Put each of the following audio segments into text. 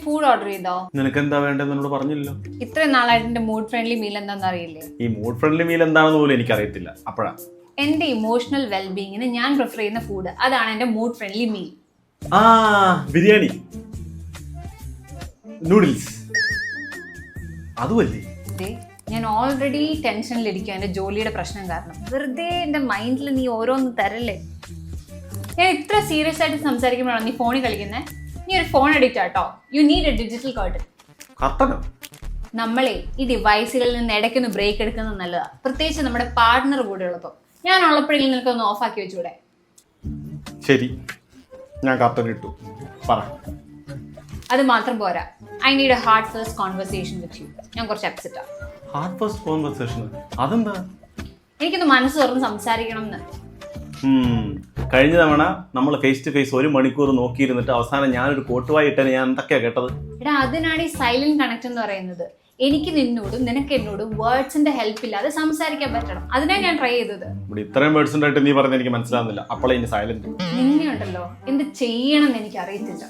Food order ചെയ്തോ? നിനക്ക് എന്താ വേണ്ടതെന്ന് എന്നോട് പറഞ്ഞില്ലല്ലോ. ഇത്രയും നാളായിട്ട് എന്റെ മൂഡ് ഫ്രണ്ട്ലി മീൽ എന്താണെന്ന് അറിയില്ലേ? ഈ മൂഡ് ഫ്രണ്ട്ലി മീൽ എന്താണെന്ന് പോലും എനിക്കറിയത്തില്ല. അപ്പോഴാ എന്റെ ഇമോഷണൽ വെൽബീങ്ങിന് ഞാൻ പ്രിഫർ ചെയ്യുന്ന ഫുഡ്, അതാണ് എന്റെ mood friendly meal. Biryani, noodles, അതുമല്ലേ? ഞാൻ ഓൾറെഡി ടെൻഷനിലിരിക്കും എന്റെ ജോലിയുടെ പ്രശ്നം കാരണം. വെറുതെ എന്റെ മൈൻഡിൽ നീ ഓരോന്ന് തരല്ലേ. ഞാൻ ഇത്ര സീരിയസ് ആയിട്ട് സംസാരിക്കുമ്പോഴാണ് നീ ഫോണിൽ കളിക്കുന്നത്. നീ ഒരു ഫോൺ അഡിക്റ്റ് ആട്ടോ. You need A digital curtain. നമ്മളെ ഈ ഡിവൈസുകളിൽ നിന്ന് ഇടയ്ക്കൊന്ന് ബ്രേക്ക് എടുക്കുന്നത് നല്ലതാ, പ്രത്യേകിച്ച് നമ്മുടെ പാർട്ട്ണർ കൂടെ ഉള്ളപ്പോൾ. ഞാൻ ഉള്ളപ്പോഴെങ്കിലും നിനക്കൊന്ന് ഓഫാക്കി വെച്ചൂടെ? ശരി, ഞാൻ കർട്ടൻ ഇട്ടു. പറ. അത് മാത്രം പോരാ, I need A heart first conversation with you. ഞാൻ കുറച്ച് അപ്സെറ്റാ. Heart first conversation? അതെന്താ? എനിക്കൊന്ന് മനസ്സ് തുറന്ന് സംസാരിക്കണം എന്ന്. കഴിഞ്ഞ തവണ നമ്മൾ ഫേസ് ടു ഫേസ് 1 മണിക്കൂർ നോക്കിയിരുന്നിട്ട് അവസാനം ഞാനൊരു കോട്ടുവായി ഇട്ടേനെ. ഞാൻ എന്തൊക്കെയാ കേട്ടത്? എടാ, അതിനാണ് ഈ സൈലന്റ് കണക്ട് എന്ന് പറയുന്നത്. എനിക്ക് നിന്നോടും നിനക്ക് എന്നോടും വേർഡ്സിന്റെ ഹെൽപ്പ് ഇല്ലാതെ സംസാരിക്കാൻ പറ്റണം. അതിനാണ് ഞാൻ ട്രൈ ചെയ്തത്. ഇത്രയും വേർഡ്സ് ഉണ്ടായിട്ട് നീ പറഞ്ഞത് എനിക്ക് മനസ്സിലാവുന്നില്ല. അപ്പോഴേ ഇനി സൈലന്റ്. നിന്നെ ഉണ്ടല്ലോ എന്ത് ചെയ്യണം എന്ന് എനിക്ക് അറിയത്തില്ല.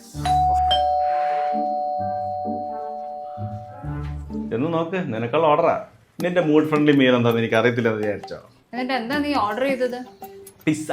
എന്ന് നോക്ക്, നിനക്കുള്ള ഓർഡറാ. നിന്റെ മൂഡ് ഫ്രണ്ട്ലി മീൽ എന്താന്ന് എനിക്ക് അറിയത്തില്ലെന്ന് വിചാരിച്ചോ? എന്നിട്ട് എന്താ നീ ഓർഡർ ചെയ്തത്? പിസ്സ.